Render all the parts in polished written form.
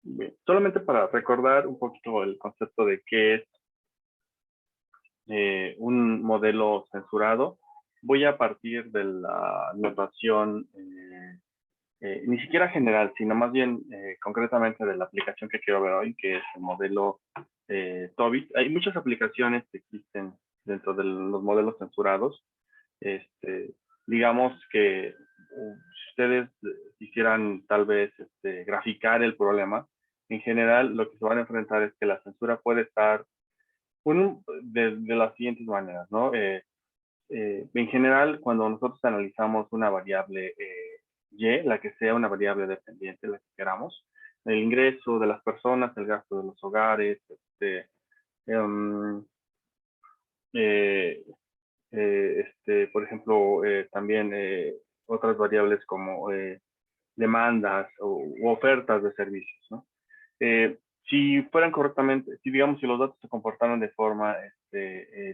Bien, solamente para recordar un poquito el concepto de qué es un modelo censurado, voy a partir de la notación ni siquiera general, sino más bien concretamente de la aplicación que quiero ver hoy, que es el modelo TOBIT. Hay muchas aplicaciones que existen dentro de los modelos censurados. Este, digamos que si ustedes quisieran tal vez graficar el problema, en general lo que se van a enfrentar es que la censura puede estar de las siguientes maneras, ¿no? En general, cuando nosotros analizamos una variable y, la que sea una variable dependiente, la que queramos, el ingreso de las personas, el gasto de los hogares, um, eh, por ejemplo, también otras variables como demandas u ofertas de servicios, ¿no? Si fueran correctamente, si digamos, si los datos se comportaran de forma,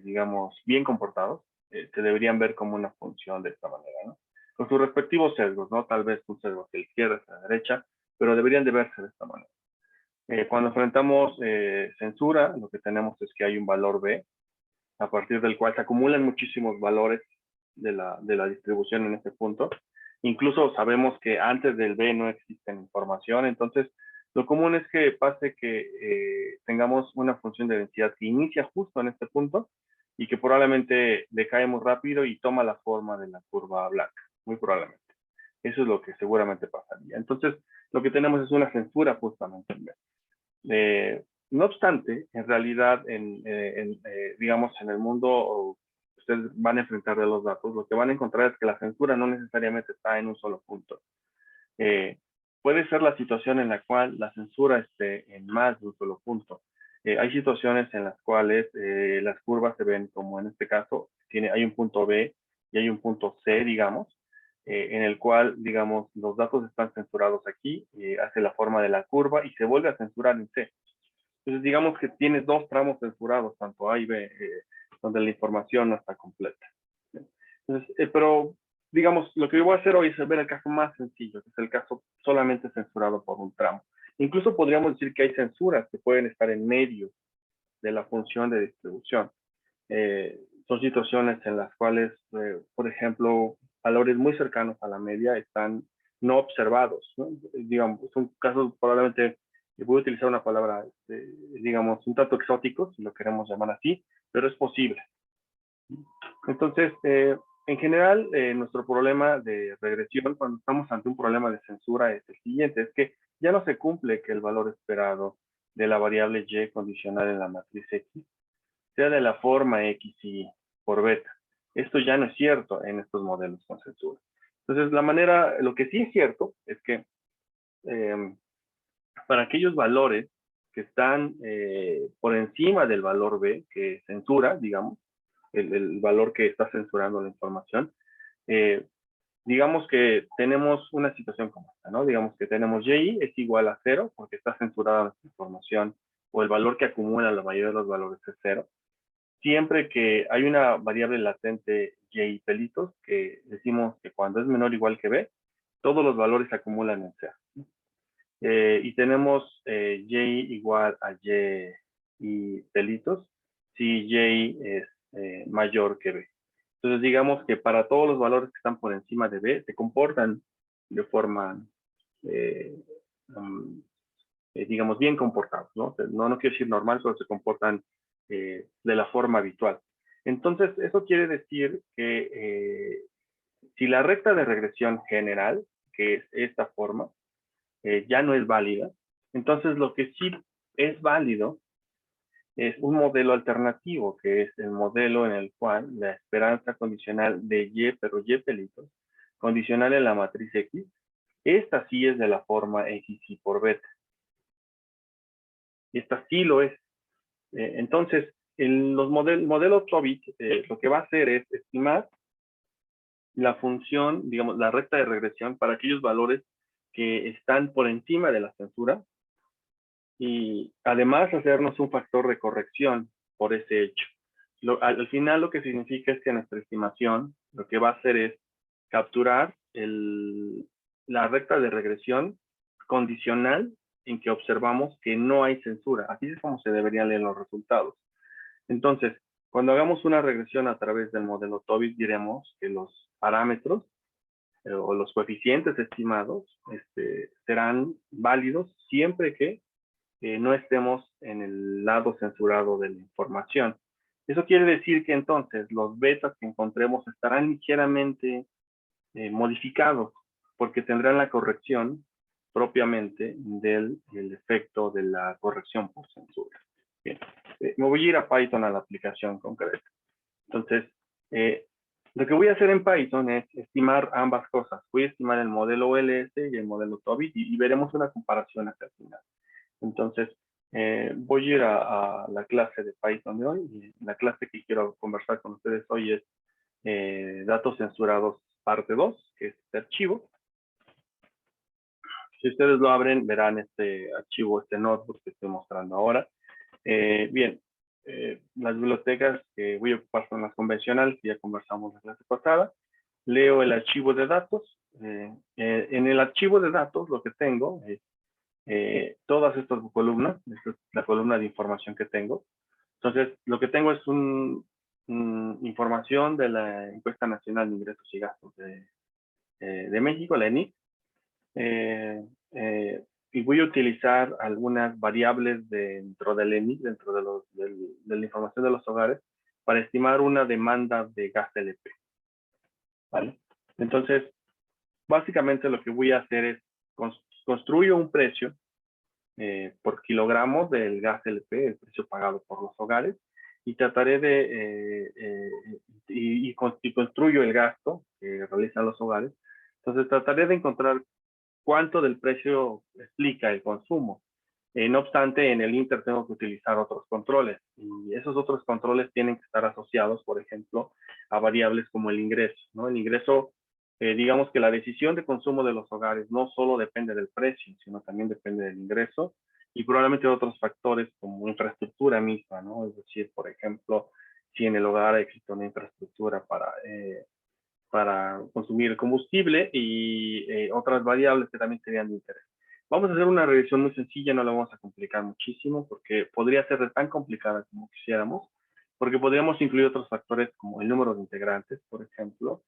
digamos, bien comportados, se deberían ver como una función de esta manera, ¿no? Con sus respectivos sesgos, ¿no? Tal vez un sesgo hacia la izquierda, hacia la derecha, pero deberían de verse de esta manera. Cuando enfrentamos censura, lo que tenemos es que hay un valor B, a partir del cual se acumulan muchísimos valores de la distribución en este punto. Incluso sabemos que antes del B no existe información, entonces lo común es que pase que tengamos una función de densidad que inicia justo en este punto y que probablemente decae muy rápido y toma la forma de la curva blanca, muy probablemente. Eso es lo que seguramente pasaría. Entonces, lo que tenemos es una censura justamente en B. No obstante, en realidad, digamos, en el mundo ustedes van a enfrentar de los datos, lo que van a encontrar es que la censura no necesariamente está en un solo punto. Puede ser la situación en la cual la censura esté en más de un solo punto. Hay situaciones en las cuales las curvas se ven como en este caso, hay un punto B y hay un punto C, digamos, en el cual, digamos, los datos están censurados aquí, hace la forma de la curva y se vuelve a censurar en C. Entonces, digamos que tienes dos tramos censurados, tanto A y B, donde la información no está completa. Entonces, pero, digamos, lo que yo voy a hacer hoy es ver el caso más sencillo, que es el caso solamente censurado por un tramo. Incluso podríamos decir que hay censuras que pueden estar en medio de la función de distribución. Son situaciones en las cuales, por ejemplo, valores muy cercanos a la media están no observados, ¿no? Digamos, son casos probablemente, voy a utilizar una palabra, digamos, un tanto exóticos, si lo queremos llamar así, pero es posible. Entonces, en general, nuestro problema de regresión, cuando estamos ante un problema de censura, es el siguiente, es que ya no se cumple que el valor esperado de la variable y condicional en la matriz X sea de la forma X y por beta. Esto ya no es cierto en estos modelos con censura. Entonces, lo que sí es cierto es que para aquellos valores que están por encima del valor B, que censura, digamos, el valor que está censurando la información, digamos que tenemos una situación como esta, ¿no? Digamos que tenemos y es igual a 0 porque está censurada nuestra información o el valor que acumula la mayoría de los valores es 0. Siempre que hay una variable latente y pelitos, que decimos que cuando es menor o igual que b, todos los valores se acumulan en C. Y tenemos y igual a y y pelitos si y es mayor que b. Entonces digamos que para todos los valores que están por encima de b se comportan de forma, eh, um, digamos, bien comportados, ¿no? No quiero decir normal, pero se comportan de la forma habitual. Entonces, eso quiere decir que si la recta de regresión general, que es esta forma, ya no es válida, entonces lo que sí es válido es un modelo alternativo, que es el modelo en el cual la esperanza condicional de y, pero y pelitos, condicional en la matriz X, esta sí es de la forma X y por beta. Y esta sí lo es. Entonces, los modelos TOBIT lo que va a hacer es estimar la función, digamos, la recta de regresión para aquellos valores que están por encima de la censura y además hacernos un factor de corrección por ese hecho. Al final lo que significa es que nuestra estimación lo que va a hacer es capturar la recta de regresión condicional en que observamos que no hay censura. Así es como se deberían leer los resultados. Entonces, cuando hagamos una regresión a través del modelo Tobit, diremos que los parámetros o los coeficientes estimados serán válidos siempre que no estemos en el lado censurado de la información. Eso quiere decir que entonces los betas que encontremos estarán ligeramente modificados porque tendrán la corrección propiamente del efecto de la corrección por censura. Bien, me voy a ir a Python a la aplicación concreta. Entonces, lo que voy a hacer en Python es estimar ambas cosas. Voy a estimar el modelo OLS y el modelo Tobit y veremos una comparación hasta el final. Entonces, voy a ir a la clase de Python de hoy. Y la clase que quiero conversar con ustedes hoy es datos censurados parte 2, que es este archivo. Si ustedes lo abren, verán este archivo, este notebook que estoy mostrando ahora. Bien, las bibliotecas que voy a ocupar son las convencionales, que ya conversamos en la clase pasada. Leo el archivo de datos. En el archivo de datos lo que tengo es todas estas columnas. Esta es la columna de información que tengo. Entonces, lo que tengo es información de la Encuesta Nacional de Ingresos y Gastos de México, la ENIC. Y voy a utilizar algunas variables dentro del ENIC, dentro de la información de los hogares, para estimar una demanda de gas LP. ¿Vale? Entonces, básicamente lo que voy a hacer es construyo un precio por kilogramo del gas LP, el precio pagado por los hogares, y trataré y construyo el gasto que realizan los hogares. Entonces, trataré de encontrar cuánto del precio explica el consumo. No obstante, en el Inter tengo que utilizar otros controles y esos otros controles tienen que estar asociados, por ejemplo, a variables como el ingreso, ¿no? El ingreso, digamos que la decisión de consumo de los hogares no solo depende del precio, sino también depende del ingreso y probablemente de otros factores como infraestructura misma, ¿no? Es decir, por ejemplo, si en el hogar existe una infraestructura para consumir el combustible y otras variables que también serían de interés. Vamos a hacer una revisión muy sencilla, no la vamos a complicar muchísimo porque podría ser tan complicada como quisiéramos, porque podríamos incluir otros factores como el número de integrantes, por ejemplo.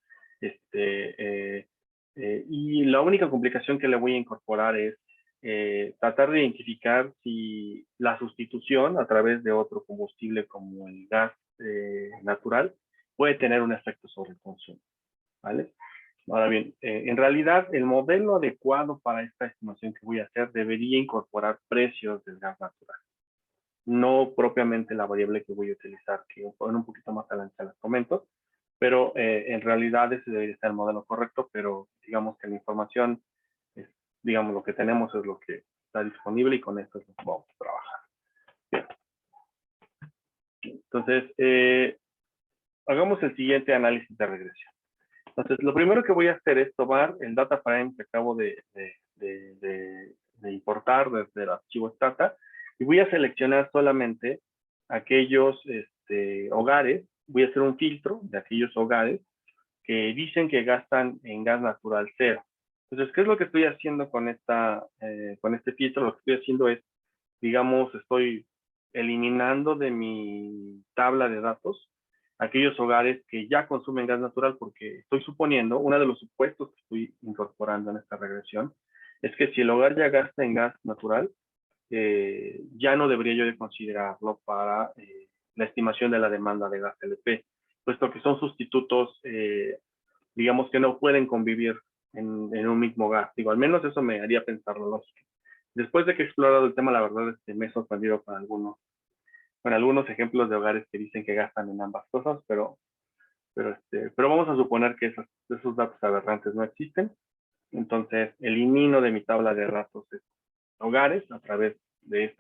Y la única complicación que le voy a incorporar es tratar de identificar si la sustitución a través de otro combustible como el gas natural puede tener un efecto sobre el consumo. ¿Vale? Ahora bien, en realidad el modelo adecuado para esta estimación que voy a hacer debería incorporar precios del gas natural, no propiamente la variable que voy a utilizar, que un poquito más adelante las comento, pero en realidad ese debería ser el modelo correcto, pero digamos que la información, es, digamos, lo que tenemos es lo que está disponible y con esto es lo que vamos a trabajar. Bien. Entonces, hagamos el siguiente análisis de regresión. Entonces, lo primero que voy a hacer es tomar el data frame que acabo de importar desde el archivo Stata y voy a seleccionar solamente aquellos hogares, voy a hacer un filtro de aquellos hogares que dicen que gastan en gas natural cero. Entonces, ¿qué es lo que estoy haciendo con este filtro? Lo que estoy haciendo es, digamos, estoy eliminando de mi tabla de datos aquellos hogares que ya consumen gas natural, porque estoy suponiendo, uno de los supuestos que estoy incorporando en esta regresión, es que si el hogar ya gasta en gas natural, ya no debería yo de considerarlo para la estimación de la demanda de gas LP, puesto que son sustitutos, digamos que no pueden convivir en un mismo gas. Digo, al menos eso me haría pensar lo lógico. Después de que he explorado el tema, la verdad me he sorprendido con algunos ejemplos de hogares que dicen que gastan en ambas cosas, pero vamos a suponer que esos datos aberrantes no existen. Entonces, elimino de mi tabla de datos hogares a través de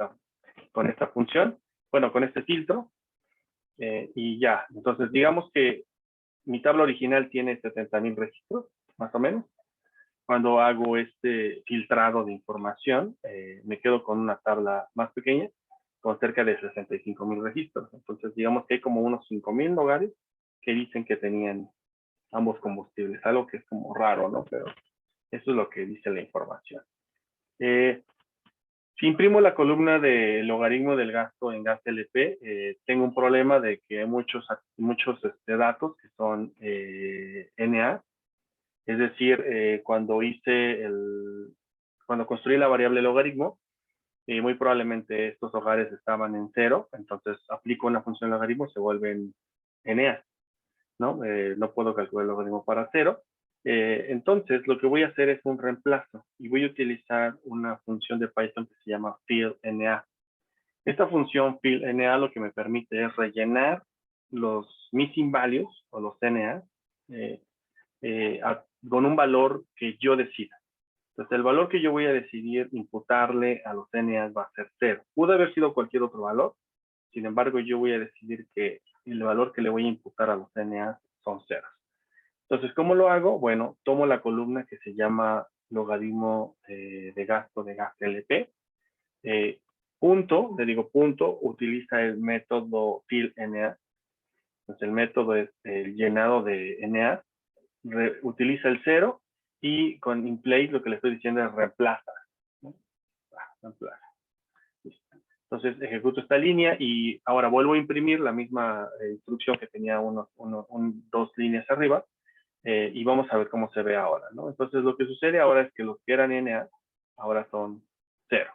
con esta función, bueno, con este filtro, y ya. Entonces, digamos que mi tabla original tiene 70,000 registros, más o menos. Cuando hago este filtrado de información, me quedo con una tabla más pequeña, con cerca de 65,000 registros. Entonces, digamos que hay como unos 5,000 hogares que dicen que tenían ambos combustibles, algo que es como raro, ¿no? Pero eso es lo que dice la información. Si imprimo la columna de logaritmo del gasto en gas LP, tengo un problema de que hay muchos datos que son NA. Es decir, cuando construí la variable logaritmo, muy probablemente estos hogares estaban en 0, entonces aplico una función logaritmo, se vuelven NA, ¿no? No puedo calcular el logaritmo para 0. Entonces, lo que voy a hacer es un reemplazo y voy a utilizar una función de Python que se llama fillNA. Esta función fillNA lo que me permite es rellenar los missing values o los NA con un valor que yo decida. Entonces, el valor que yo voy a decidir imputarle a los NA va a ser 0. Pudo haber sido cualquier otro valor, sin embargo, yo voy a decidir que el valor que le voy a imputar a los NA son ceros. Entonces, ¿cómo lo hago? Bueno, tomo la columna que se llama logaritmo de gasto de gas LP. Le digo punto, utiliza el método fillNA. Entonces, el método es el llenado de NA. Utiliza el 0 y con inplace lo que le estoy diciendo es reemplaza, ¿no? Reemplaza. Entonces ejecuto esta línea y ahora vuelvo a imprimir la misma instrucción que tenía dos líneas arriba y vamos a ver cómo se ve ahora, ¿no? Entonces lo que sucede ahora es que los que eran NA ahora son 0,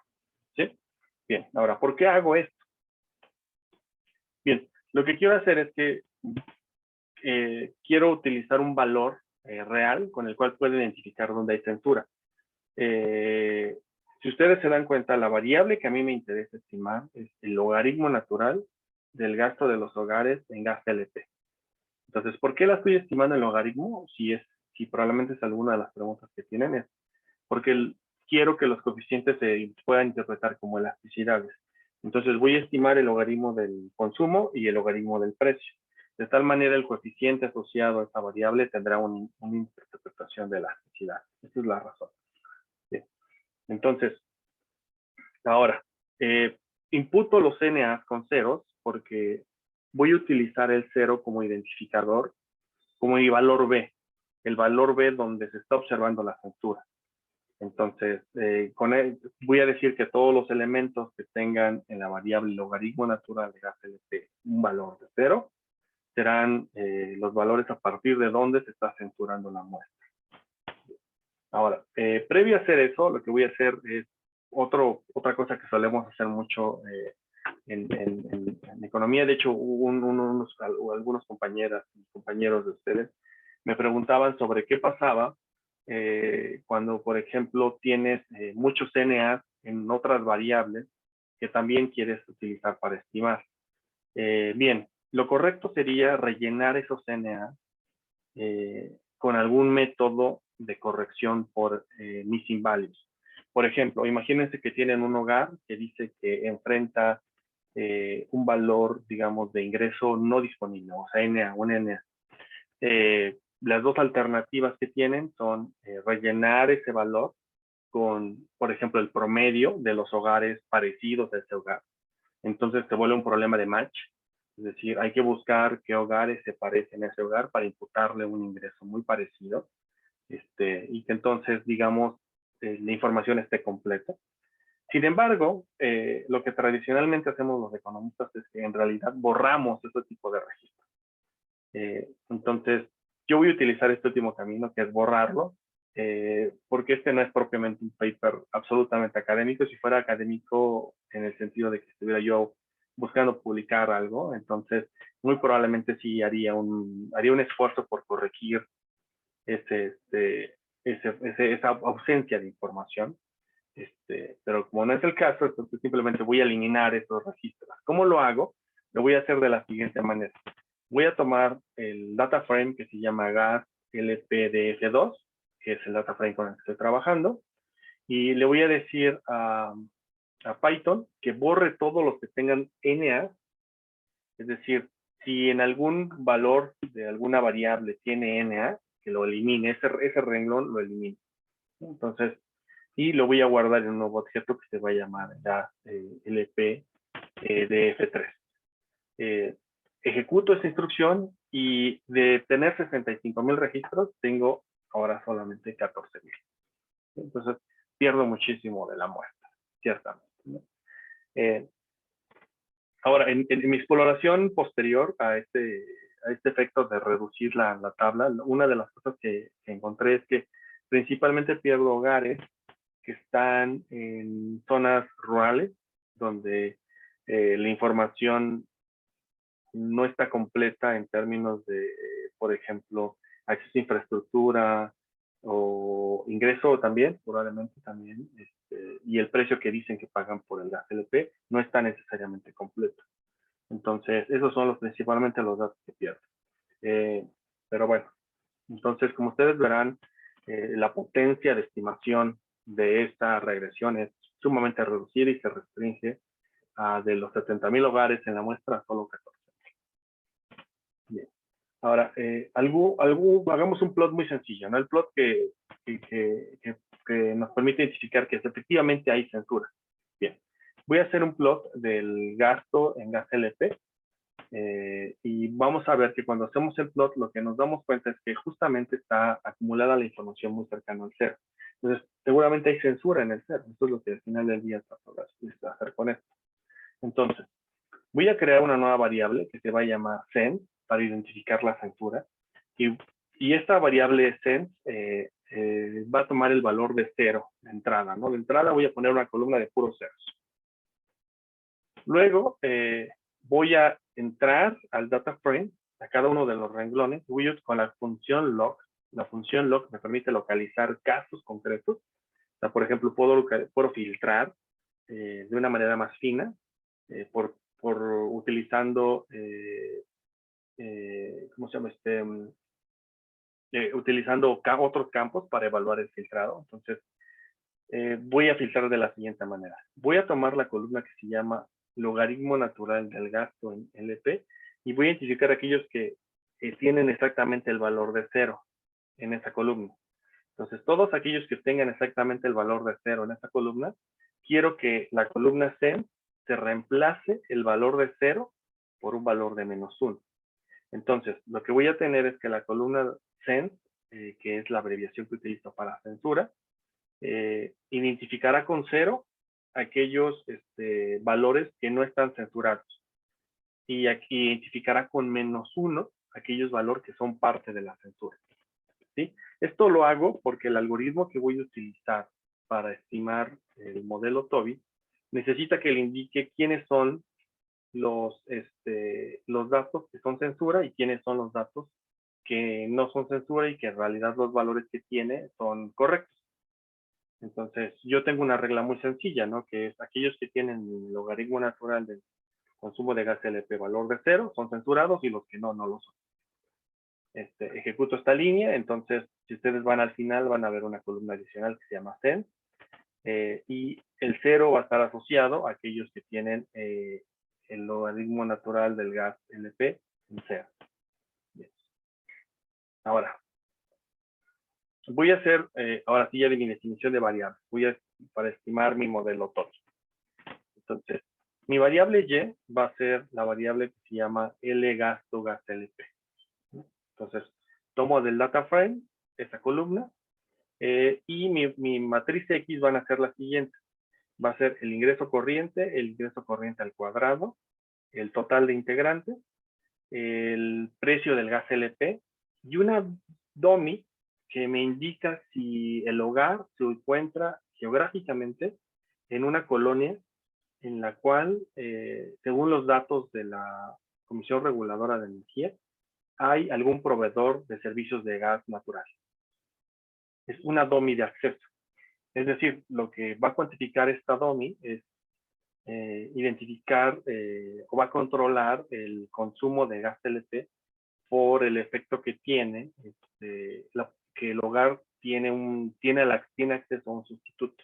¿sí? Bien, ahora, ¿por qué hago esto? Bien, lo que quiero hacer es que quiero utilizar un valor real con el cual puedo identificar dónde hay censura. Si ustedes se dan cuenta, la variable que a mí me interesa estimar es el logaritmo natural del gasto de los hogares en gas LP. Entonces, ¿por qué la estoy estimando en logaritmo? Si probablemente es alguna de las preguntas que tienen, es porque quiero que los coeficientes se puedan interpretar como elasticidades. Entonces, voy a estimar el logaritmo del consumo y el logaritmo del precio. De tal manera, el coeficiente asociado a esta variable tendrá una interpretación de elasticidad. Esa es la razón. Bien. Entonces, ahora, imputo los NA con ceros porque voy a utilizar el 0 como identificador, como mi valor B, el valor B donde se está observando la censura. Entonces, con él voy a decir que todos los elementos que tengan en la variable logaritmo natural de gas LP un valor de 0 serán los valores a partir de donde se está censurando la muestra. Ahora, previo a hacer eso, lo que voy a hacer es otra cosa que solemos hacer mucho en economía. De hecho, algunos compañeras y compañeros de ustedes me preguntaban sobre qué pasaba cuando, por ejemplo, tienes muchos NA en otras variables que también quieres utilizar para estimar. Bien, lo correcto sería rellenar esos NA con algún método de corrección por missing values. Por ejemplo, imagínense que tienen un hogar que dice que enfrenta un valor, digamos, de ingreso no disponible, o sea, NA, un NA. Las dos alternativas que tienen son rellenar ese valor con, por ejemplo, el promedio de los hogares parecidos a ese hogar. Entonces se vuelve un problema de match. Es decir, hay que buscar qué hogares se parecen a ese hogar para imputarle un ingreso muy parecido y que entonces, digamos, la información esté completa. Sin embargo, lo que tradicionalmente hacemos los economistas es que en realidad borramos ese tipo de registros. Entonces, yo voy a utilizar este último camino, que es borrarlo, porque este no es propiamente un paper absolutamente académico. Si fuera académico en el sentido de que estuviera yo buscando publicar algo, entonces muy probablemente sí haría un esfuerzo por corregir esa ausencia de información. Pero como no es el caso, entonces simplemente voy a eliminar esos registros. ¿Cómo lo hago? Lo voy a hacer de la siguiente manera. Voy a tomar el data frame que se llama gas LPDF2, que es el data frame con el que estoy trabajando, y le voy a decir a Python que borre todos los que tengan NA, es decir, si en algún valor de alguna variable tiene NA, que lo elimine, ese renglón lo elimine. Entonces, y lo voy a guardar en un nuevo objeto que se va a llamar gas LPDF3. Ejecuto esta instrucción y de tener 65,000 registros, tengo ahora solamente 14,000. Entonces, pierdo muchísimo de la muestra, ciertamente. ¿no? Ahora, en mi exploración posterior a este efecto de reducir la tabla, una de las cosas que encontré es que principalmente pierdo hogares que están en zonas rurales, donde la información no está completa en términos de, por ejemplo, acceso a infraestructura o ingreso también, probablemente también, y el precio que dicen que pagan por el gas LP no está necesariamente completo. Entonces, esos son principalmente los datos que pierdo. Pero bueno, entonces, como ustedes verán, la potencia de estimación de esta regresión es sumamente reducida y se restringe a de los 70,000 hogares en la muestra solo 14. Bien. Ahora, hagamos un plot muy sencillo, ¿no? El plot que nos permite identificar que efectivamente hay censura. Bien. Voy a hacer un plot del gasto en gas LP. Y vamos a ver que cuando hacemos el plot, lo que nos damos cuenta es que justamente está acumulada la información muy cercana al cero. Entonces, seguramente hay censura en el cero. Esto es lo que al final del día está a hacer con esto. Entonces, voy a crear una nueva variable que se va a llamar sense para identificar la censura. Y esta variable sense va a tomar el valor de 0 de entrada, ¿no? De entrada voy a poner una columna de puros ceros. Luego, voy a entrar al data frame, a cada uno de los renglones, voy con la función log. La función log me permite localizar casos concretos. O sea, por ejemplo, puedo filtrar de una manera más fina por utilizando, ¿cómo se llama? Utilizando otros campos para evaluar el filtrado. Entonces, voy a filtrar de la siguiente manera. Voy a tomar la columna que se llama logaritmo natural del gasto en LP y voy a identificar aquellos que tienen exactamente el valor de 0 en esa columna. Entonces, todos aquellos que tengan exactamente el valor de 0 en esa columna, quiero que la columna sense se reemplace el valor de 0 por un valor de -1. Entonces, lo que voy a tener es que la columna sense, que es la abreviación que utilizo para censura, identificará con 0 aquellos valores que no están censurados. Y aquí identificará con -1 aquellos valores que son parte de la censura. ¿Sí? Esto lo hago porque el algoritmo que voy a utilizar para estimar el modelo TOBI necesita que le indique quiénes son los datos que son censura y quiénes son los datos que no son censura y que en realidad los valores que tiene son correctos. Entonces, yo tengo una regla muy sencilla, ¿no? Que es aquellos que tienen el logaritmo natural del consumo de gas LP valor de 0 son censurados y los que no, no lo son. Ejecuto esta línea, entonces, si ustedes van al final, van a ver una columna adicional que se llama sense, y el 0 va a estar asociado a aquellos que tienen el logaritmo natural del gas LP en 0. Bien. Ahora, voy a hacer, ahora sí ya de mi definición de variables, para estimar mi modelo TOBI. Entonces, mi variable y va a ser la variable que se llama L gasto gas LP. Entonces, tomo del data frame esa columna y mi matriz X van a ser la siguiente. Va a ser el ingreso corriente al cuadrado, el total de integrantes, el precio del gas LP y una DOMI que me indica si el hogar se encuentra geográficamente en una colonia en la cual, según los datos de la Comisión Reguladora de Energía, hay algún proveedor de servicios de gas natural. Es una DOMI de acceso. Es decir, lo que va a cuantificar esta DOMI es identificar o va a controlar el consumo de gas LP por el efecto que tiene que el hogar tiene acceso a un sustituto.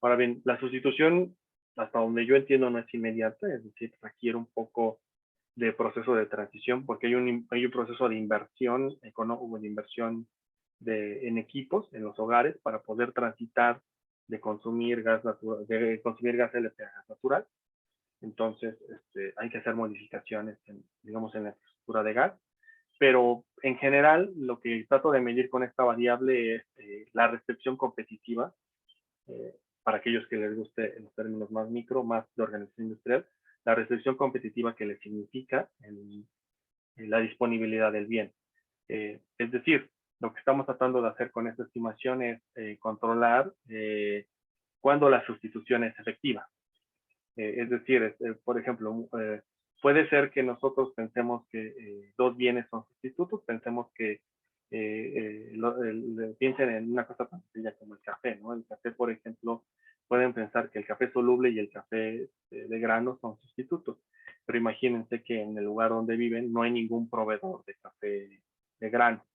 Ahora bien, la sustitución, hasta donde yo entiendo, no es inmediata, es decir, requiere un poco de proceso de transición porque hay un proceso de inversión económica, de inversión en equipos, en los hogares, para poder transitar de consumir gas natural, de consumir gas LP a gas natural. Entonces, hay que hacer modificaciones, digamos, en la estructura de gas. Pero en general, lo que trato de medir con esta variable es la recepción competitiva para aquellos que les guste los términos más micro, más de organización industrial, la restricción competitiva que le significa la disponibilidad del bien. Es decir, lo que estamos tratando de hacer con esta estimación es controlar cuándo la sustitución es efectiva. Es decir, por ejemplo, puede ser que nosotros pensemos que dos bienes son sustitutos, pensemos que piensen en una cosa tan sencilla como el café, ¿no? El café, por ejemplo, pueden pensar que el café soluble y el café de grano son sustitutos, pero imagínense que en el lugar donde viven no hay ningún proveedor de café de grano.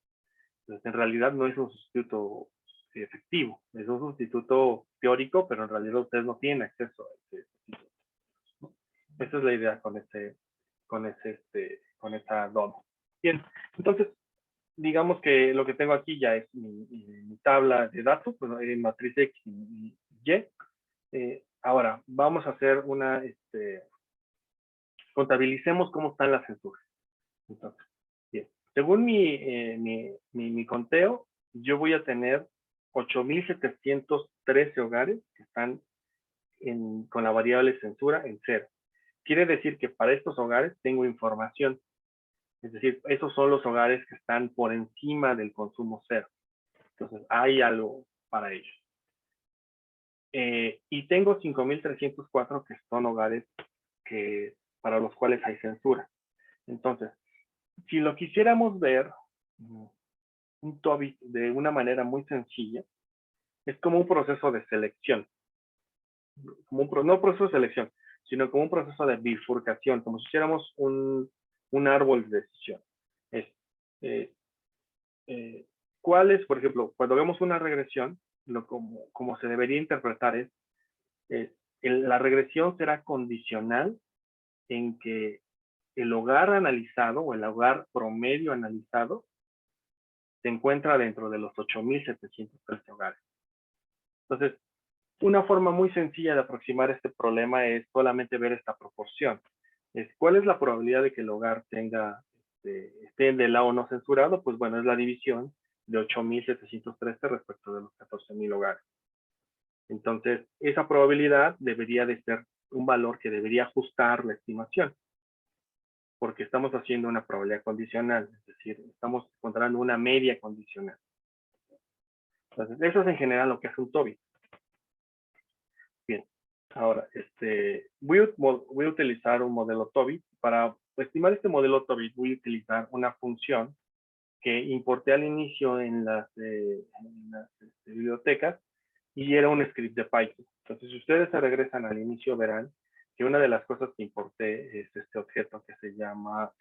Entonces, en realidad no es un sustituto efectivo, es un sustituto teórico, pero en realidad ustedes no tienen acceso a ese sustituto, ¿no? Esa es la idea con esa DOM. Bien, entonces, digamos que lo que tengo aquí ya es mi tabla de datos, pues, matriz X y Y. Ahora, vamos a hacer contabilicemos cómo están las censuras. Entonces, bien, según mi conteo, yo voy a tener 8,713 hogares que están con la variable censura en 0. Quiere decir que para estos hogares tengo información. Es decir, esos son los hogares que están por encima del consumo 0. Entonces, hay algo para ellos. Y tengo 5,304 que son hogares para los cuales hay censura. Entonces, si lo quisiéramos ver un TOBIT de una manera muy sencilla, es como un proceso de selección. No un proceso de selección, sino como un proceso de bifurcación, como si hiciéramos un árbol de decisión. ¿Cuáles, por ejemplo, cuando vemos una regresión, como se debería interpretar es la regresión será condicional en que el hogar analizado o el hogar promedio analizado se encuentra dentro de los 8,713 hogares. Entonces, una forma muy sencilla de aproximar este problema es solamente ver esta proporción. ¿Cuál es la probabilidad de que el hogar esté del lado no censurado? Pues bueno, es la división de 8,713 respecto de los 14,000 hogares. Entonces, esa probabilidad debería de ser un valor que debería ajustar la estimación, porque estamos haciendo una probabilidad condicional, es decir, estamos encontrando una media condicional. Entonces, eso es en general lo que hace un TOBIT. Bien, ahora, voy a utilizar un modelo TOBIT. Para estimar este modelo TOBIT, voy a utilizar una función que importé al inicio en las bibliotecas y era un script de Python. Entonces, si ustedes se regresan al inicio, verán que una de las cosas que importé es este objeto que se llama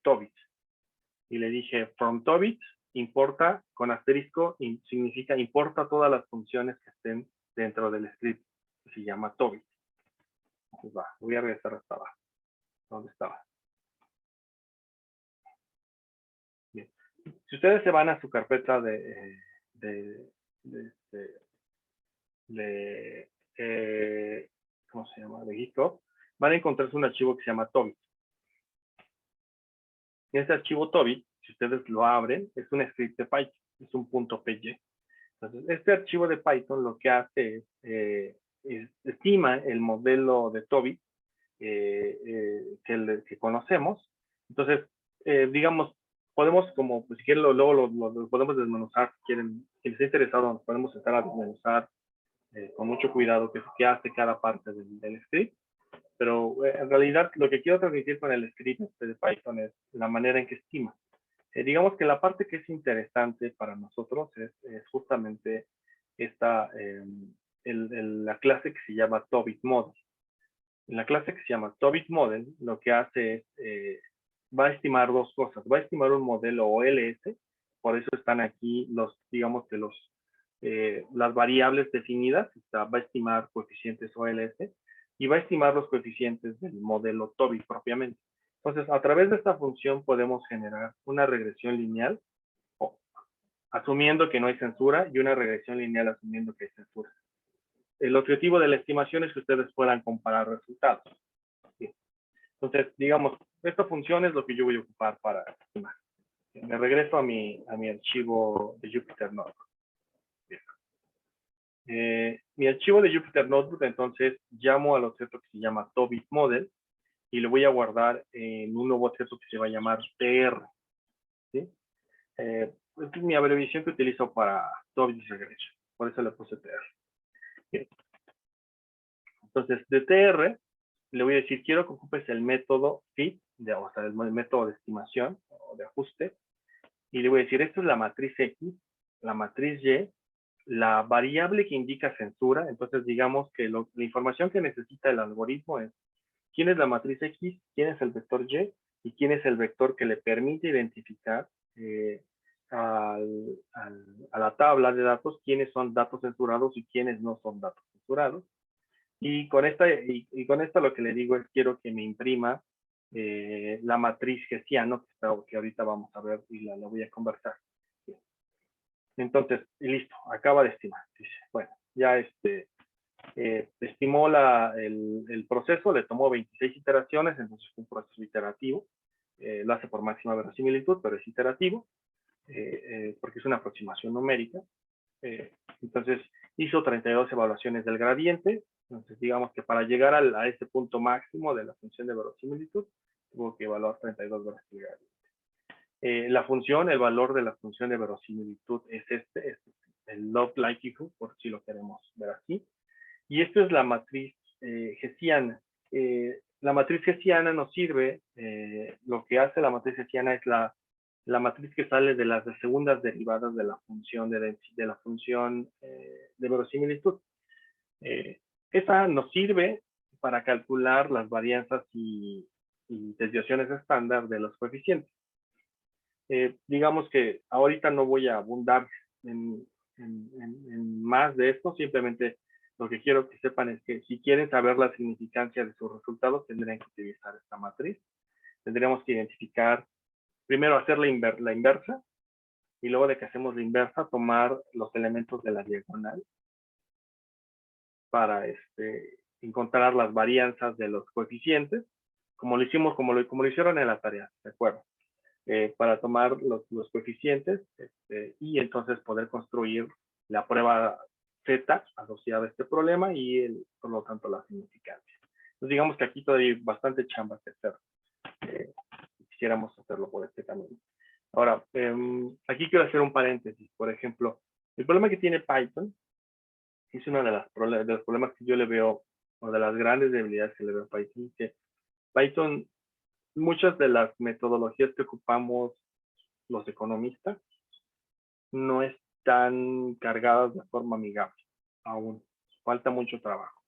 TOBIT. Y le dije, from TOBIT, importa con asterisco, significa importa todas las funciones que estén dentro del script, que se llama TOBIT. Pues va, voy a regresar hasta abajo. ¿Dónde estaba? Bien. Si ustedes se van a su carpeta ¿cómo se llama? De GitHub, van a encontrarse un archivo que se llama TOBIT. Y este archivo TOBIT, si ustedes lo abren, es un script de Python, es un .py. Entonces, este archivo de Python lo que hace es estima el modelo de TOBIT que conocemos. Entonces, digamos, podemos como, pues, si quieren, luego lo podemos desmenuzar, si quieren, si les está interesado, nos podemos sentar a desmenuzar con mucho cuidado qué hace cada parte del script. Pero en realidad lo que quiero transmitir con el script de Python es la manera en que estima. Digamos que la parte que es interesante para nosotros es justamente la clase que se llama TOBIT Model. En la clase que se llama TOBIT Model, lo que hace es, va a estimar dos cosas. Va a estimar un modelo OLS, por eso están aquí digamos que las variables definidas, va a estimar coeficientes OLS, y va a estimar los coeficientes del modelo TOBIT propiamente. Entonces, a través de esta función podemos generar una regresión lineal, asumiendo que no hay censura, y una regresión lineal asumiendo que hay censura. El objetivo de la estimación es que ustedes puedan comparar resultados. ¿Sí? Entonces, digamos, esta función es lo que yo voy a ocupar para estimar. Me regreso a mi archivo de Jupyter Notebook. Mi archivo de Jupyter Notebook, entonces llamo al objeto que se llama Tobit Model y lo voy a guardar en un nuevo objeto que se va a llamar TR. ¿Sí? Esta es mi abreviación que utilizo para Tobit Regression, por eso le puse TR. Bien. Entonces, de TR, le voy a decir, quiero que ocupes el método fit, o sea, el método de estimación o de ajuste, y le voy a decir, esto es la matriz X, la matriz Y, la variable que indica censura. Entonces, digamos que la información que necesita el algoritmo es quién es la matriz X, quién es el vector y quién es el vector que le permite identificar a la tabla de datos quiénes son datos censurados y quiénes no son datos censurados. Y con esta lo que le digo es quiero que me imprima la matriz Hessiano que ahorita vamos a ver y la voy a conversar. Entonces, y listo, acaba de estimar. Dice, bueno, ya estimó el proceso, le tomó 26 iteraciones, entonces fue un proceso iterativo. Lo hace por máxima verosimilitud, pero es iterativo, porque es una aproximación numérica. Entonces, hizo 32 evaluaciones del gradiente. Entonces, digamos que para llegar a este punto máximo de la función de verosimilitud, tuvo que evaluar 32 veces el gradiente. La función, el valor de la función de verosimilitud es el log likelihood, por si lo queremos ver así. Y esto es la matriz hessiana. La matriz hessiana nos sirve, lo que hace la matriz hessiana es la matriz que sale de las segundas derivadas de la función de verosimilitud. Esa nos sirve para calcular las varianzas y desviaciones estándar de los coeficientes. Digamos que ahorita no voy a abundar en más de esto, simplemente lo que quiero que sepan es que si quieren saber la significancia de sus resultados, tendrían que utilizar esta matriz. Tendríamos que identificar, primero hacer la inversa, y luego de que hacemos la inversa, tomar los elementos de la diagonal para encontrar las varianzas de los coeficientes, como lo hicimos, como lo hicieron en la tarea, ¿de acuerdo? Para tomar los coeficientes y entonces poder construir la prueba Z asociada a este problema y por lo tanto la significancia. Entonces digamos que aquí todavía hay bastante chamba que hacer. Quisiéramos hacerlo por este camino. Ahora, aquí quiero hacer un paréntesis. Por ejemplo, el problema que tiene Python es uno de los problemas que yo le veo, o de las grandes debilidades que le veo a Python, que Python, muchas de las metodologías que ocupamos los economistas no están cargadas de forma amigable. Aún falta mucho trabajo.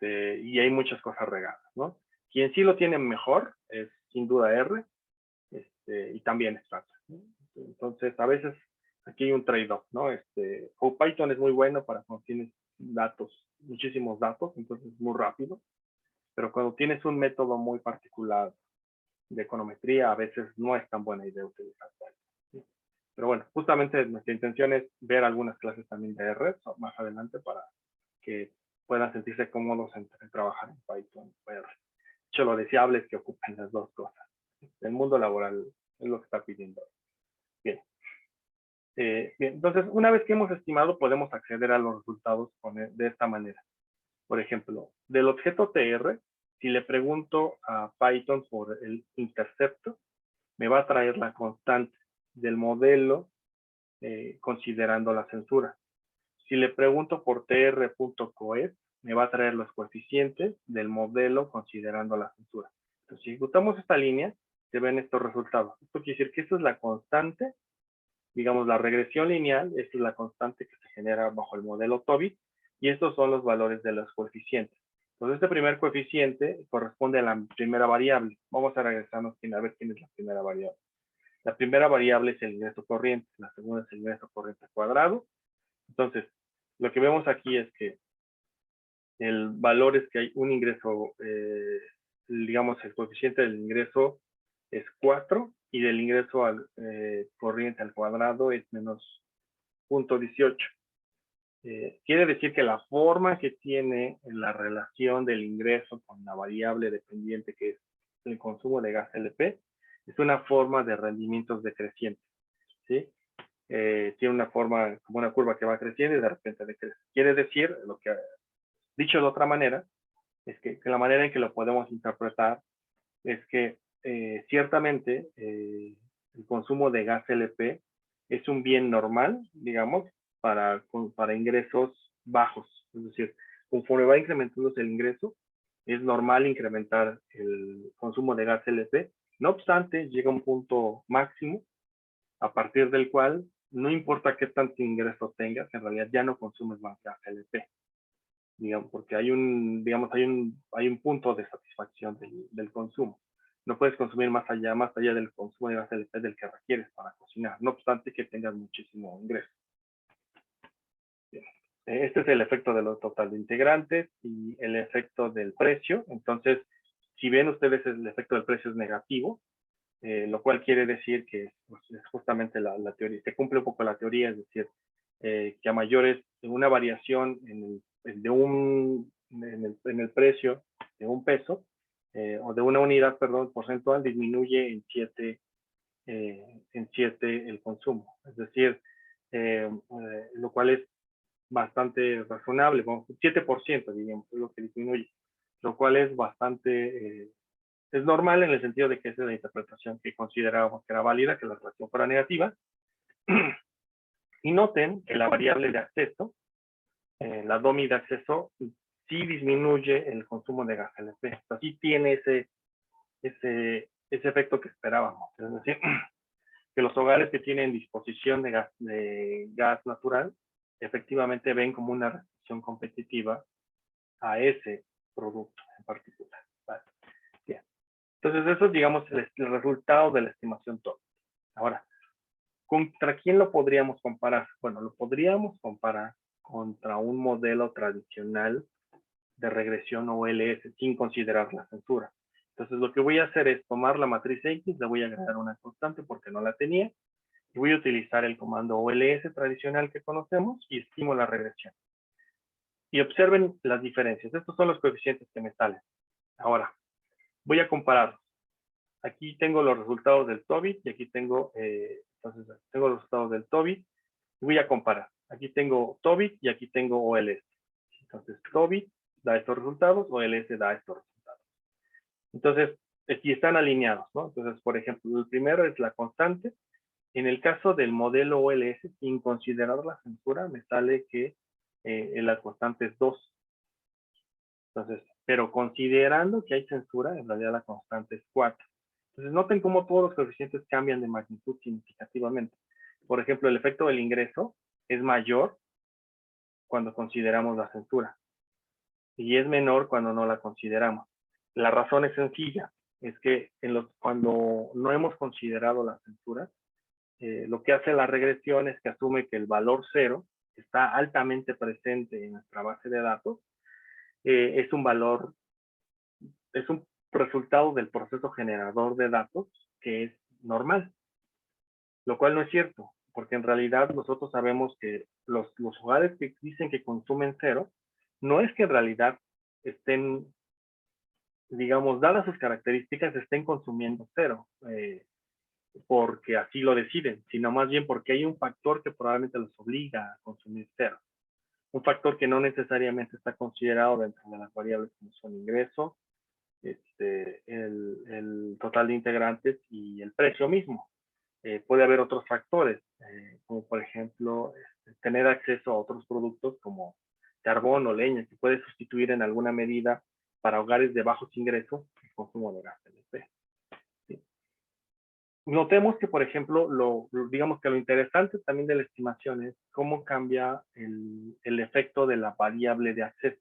Y hay muchas cosas regadas, ¿no? Quien sí lo tiene mejor es sin duda R, y también Stata, ¿no? Entonces, a veces aquí hay un trade-off, ¿no? O Python es muy bueno para cuando tienes datos, muchísimos datos, entonces es muy rápido, pero cuando tienes un método muy particular de econometría, a veces no es tan buena idea utilizar Python, ¿sí? Pero bueno, justamente nuestra intención es ver algunas clases también de R más adelante para que puedan sentirse cómodos en trabajar en Python o R. De hecho, lo deseable es que ocupen las dos cosas. El mundo laboral es lo que está pidiendo. Bien. Bien, entonces, una vez que hemos estimado, podemos acceder a los resultados de esta manera. Por ejemplo, del objeto TR, si le pregunto a Python por el intercepto, me va a traer la constante del modelo considerando la censura. Si le pregunto por tr.coef, me va a traer los coeficientes del modelo considerando la censura. Entonces, si ejecutamos esta línea, se ven estos resultados. Esto quiere decir que esta es la constante, digamos la regresión lineal, esta es la constante que se genera bajo el modelo Tobit, y estos son los valores de los coeficientes. Entonces, este primer coeficiente corresponde a la primera variable. Vamos a regresarnos a ver quién es la primera variable. La primera variable es el ingreso corriente, la segunda es el ingreso corriente cuadrado. Entonces, lo que vemos aquí es que el valor es que hay un ingreso, digamos, el coeficiente del ingreso es 4 y del ingreso corriente al cuadrado es menos 0.18. Quiere decir que la forma que tiene la relación del ingreso con la variable dependiente que es el consumo de gas LP es una forma de rendimientos decrecientes, ¿sí? tiene una forma como una curva que va creciendo y de repente decrece. Quiere decir, lo que dicho de otra manera, es que la manera en que lo podemos interpretar es que ciertamente el consumo de gas LP es un bien normal, digamos, para ingresos bajos. Es decir, conforme va incrementándose el ingreso, es normal incrementar el consumo de gas LP. No obstante, llega un punto máximo a partir del cual no importa qué tanto ingreso tengas, en realidad ya no consumes más gas LP. Digamos, porque hay un punto de satisfacción del consumo. No puedes consumir más allá del consumo de gas LP del que requieres para cocinar, no obstante que tengas muchísimo ingreso. Bien. Este es el efecto de los total de integrantes y el efecto del precio. Entonces, si ven ustedes, el efecto del precio es negativo, lo cual quiere decir que pues, es justamente la teoría, se cumple un poco la teoría, es decir, que a mayores una variación en el precio de un peso o de una unidad, perdón, porcentual, disminuye en 7 el consumo. Es decir, lo cual es bastante razonable, como 7%, digamos, es lo que disminuye, lo cual es bastante es normal en el sentido de que esa es la interpretación que considerábamos que era válida, que la relación fuera negativa. Y noten que la variable de acceso, la DOMI de acceso, sí disminuye el consumo de gas LP. O sea, sí tiene ese efecto que esperábamos. Es decir, que los hogares que tienen disposición de gas natural, efectivamente ven como una restricción competitiva a ese producto en particular. ¿Vale? Bien. Entonces, eso es, digamos, el resultado de la estimación TOBIT. Ahora, ¿contra quién lo podríamos comparar? Bueno, lo podríamos comparar contra un modelo tradicional de regresión OLS sin considerar la censura. Entonces, lo que voy a hacer es tomar la matriz X, le voy a agregar una constante porque no la tenía, y voy a utilizar el comando OLS tradicional que conocemos y estimo la regresión. Y observen las diferencias. Estos son los coeficientes que me salen. Ahora, voy a compararlos. Aquí tengo los resultados del TOBIT y aquí tengo, entonces, tengo los resultados del TOBIT y voy a comparar. Aquí tengo TOBIT y aquí tengo OLS. Entonces, TOBIT da estos resultados, OLS da estos resultados. Entonces, aquí están alineados, ¿no? Entonces, por ejemplo, el primero es la constante. En el caso del modelo OLS, sin considerar la censura, me sale que la constante es 2. Entonces, pero considerando que hay censura, en realidad la constante es 4. Entonces, noten cómo todos los coeficientes cambian de magnitud significativamente. Por ejemplo, el efecto del ingreso es mayor cuando consideramos la censura y es menor cuando no la consideramos. La razón es sencilla, es que cuando no hemos considerado la censura, lo que hace la regresión es que asume que el valor 0 está altamente presente en nuestra base de datos, es un valor, es un resultado del proceso generador de datos que es normal, lo cual no es cierto, porque en realidad nosotros sabemos que los hogares que dicen que consumen 0, no es que en realidad estén, digamos, dadas sus características, estén consumiendo 0, porque así lo deciden, sino más bien porque hay un factor que probablemente los obliga a consumir 0. Un factor que no necesariamente está considerado dentro de las variables como son ingreso, el total de integrantes y el precio mismo. Puede haber otros factores, como por ejemplo, tener acceso a otros productos como carbón o leña, que puede sustituir en alguna medida para hogares de bajos ingresos el consumo de gas LP. ¿Sí? Notemos que, por ejemplo, digamos que lo interesante también de la estimación es cómo cambia el efecto de la variable de acceso.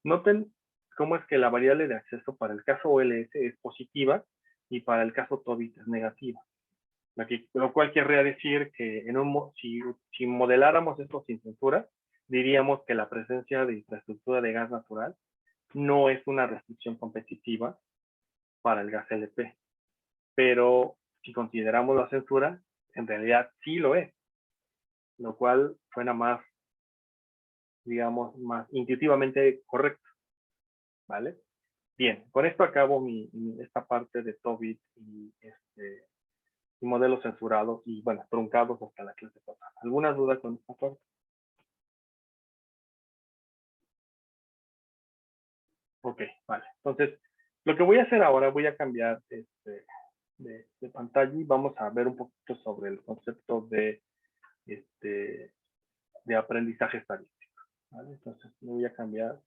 Noten cómo es que la variable de acceso para el caso OLS es positiva y para el caso TOBIT es negativa. Lo cual querría decir que si modeláramos esto sin censura, diríamos que la presencia de infraestructura de gas natural no es una restricción competitiva para el gas LP. Pero si consideramos la censura, en realidad sí lo es, lo cual suena más, digamos, más intuitivamente correcto, ¿vale? Bien, con esto acabo esta parte de TOBIT y y modelos censurados y, bueno, truncados hasta la clase pasada. ¿Alguna duda con esta parte? Ok, vale. Entonces, lo que voy a hacer ahora, voy a cambiar de pantalla y vamos a ver un poquito sobre el concepto de aprendizaje estadístico. ¿Vale? Entonces, me voy a cambiar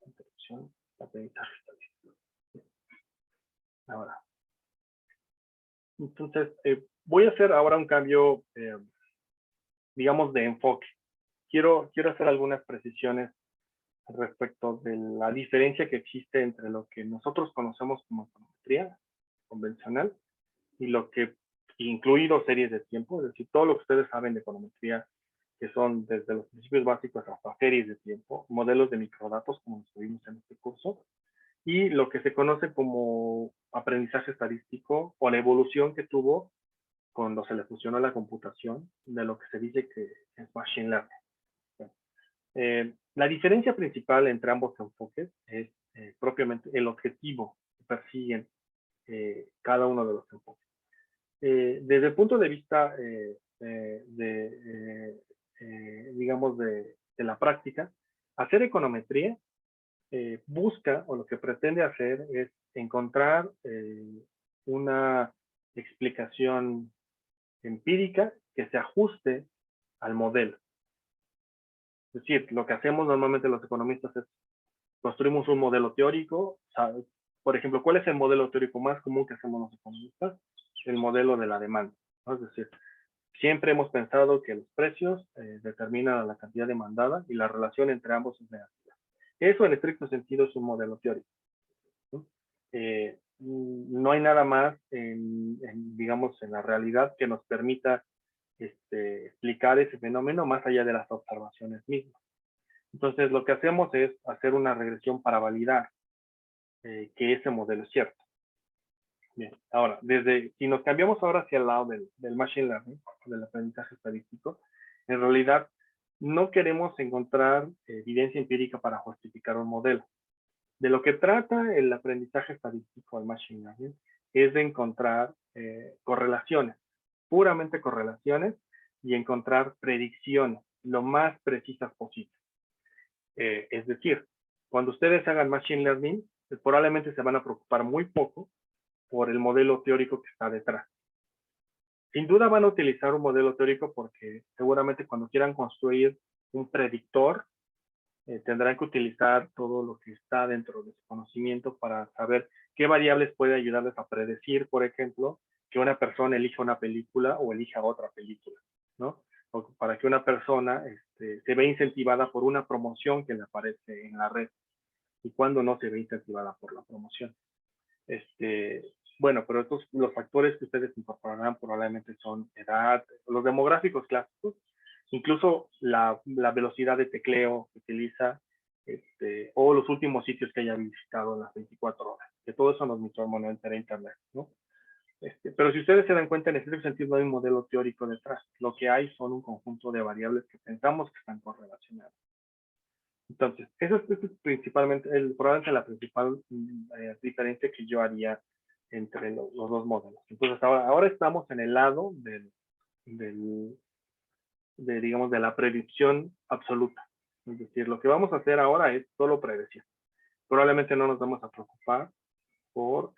introducción, aprendizaje estadístico. Ahora. Entonces, voy a hacer ahora un cambio, digamos, de enfoque. Quiero hacer algunas precisiones respecto de la diferencia que existe entre lo que nosotros conocemos como econometría convencional y lo que, incluido series de tiempo, es decir, todo lo que ustedes saben de econometría, que son desde los principios básicos hasta series de tiempo, modelos de microdatos, como nos vimos en este curso, y lo que se conoce como aprendizaje estadístico o la evolución que tuvo cuando se le fusionó la computación de lo que se dice que es machine learning. La diferencia principal entre ambos enfoques es propiamente el objetivo que persiguen cada uno de los enfoques. Desde el punto de vista digamos, de la práctica, hacer econometría busca, o lo que pretende hacer es encontrar una explicación empírica que se ajuste al modelo. Es decir, lo que hacemos normalmente los economistas es construimos un modelo teórico. ¿Sabes? Por ejemplo, ¿cuál es el modelo teórico más común que hacemos los economistas? El modelo de la demanda, ¿no? Es decir, siempre hemos pensado que los precios determinan la cantidad demandada y la relación entre ambos es negativa. Eso en estricto sentido es un modelo teórico, ¿no? No hay nada más digamos, en la realidad que nos permita explicar ese fenómeno más allá de las observaciones mismas. Entonces, lo que hacemos es hacer una regresión para validar que ese modelo es cierto. Bien, ahora, si nos cambiamos ahora hacia el lado del machine learning, del aprendizaje estadístico, en realidad no queremos encontrar evidencia empírica para justificar un modelo. De lo que trata el aprendizaje estadístico, el machine learning, es de encontrar correlaciones, puramente correlaciones, y encontrar predicciones lo más precisas posible. Es decir, cuando ustedes hagan machine learning, probablemente se van a preocupar muy poco por el modelo teórico que está detrás. Sin duda van a utilizar un modelo teórico porque seguramente cuando quieran construir un predictor, tendrán que utilizar todo lo que está dentro de su conocimiento para saber qué variables puede ayudarles a predecir, por ejemplo, que una persona elija una película o elija otra película, ¿no? O para que una persona se vea incentivada por una promoción que le aparece en la red y cuando no se ve incentivada por la promoción. Bueno, pero estos, los factores que ustedes incorporarán probablemente son edad, los demográficos clásicos, incluso la velocidad de tecleo que utiliza, o los últimos sitios que haya visitado en las 24 horas, que todo eso nos monitora internet, ¿no? Pero si ustedes se dan cuenta, en ese sentido no hay un modelo teórico detrás. Lo que hay son un conjunto de variables que pensamos que están correlacionadas. Entonces, eso es principalmente, probablemente la principal diferencia que yo haría entre los dos modelos. Entonces, ahora estamos en el lado digamos, de la predicción absoluta. Es decir, lo que vamos a hacer ahora es solo predecir. Probablemente no nos vamos a preocupar por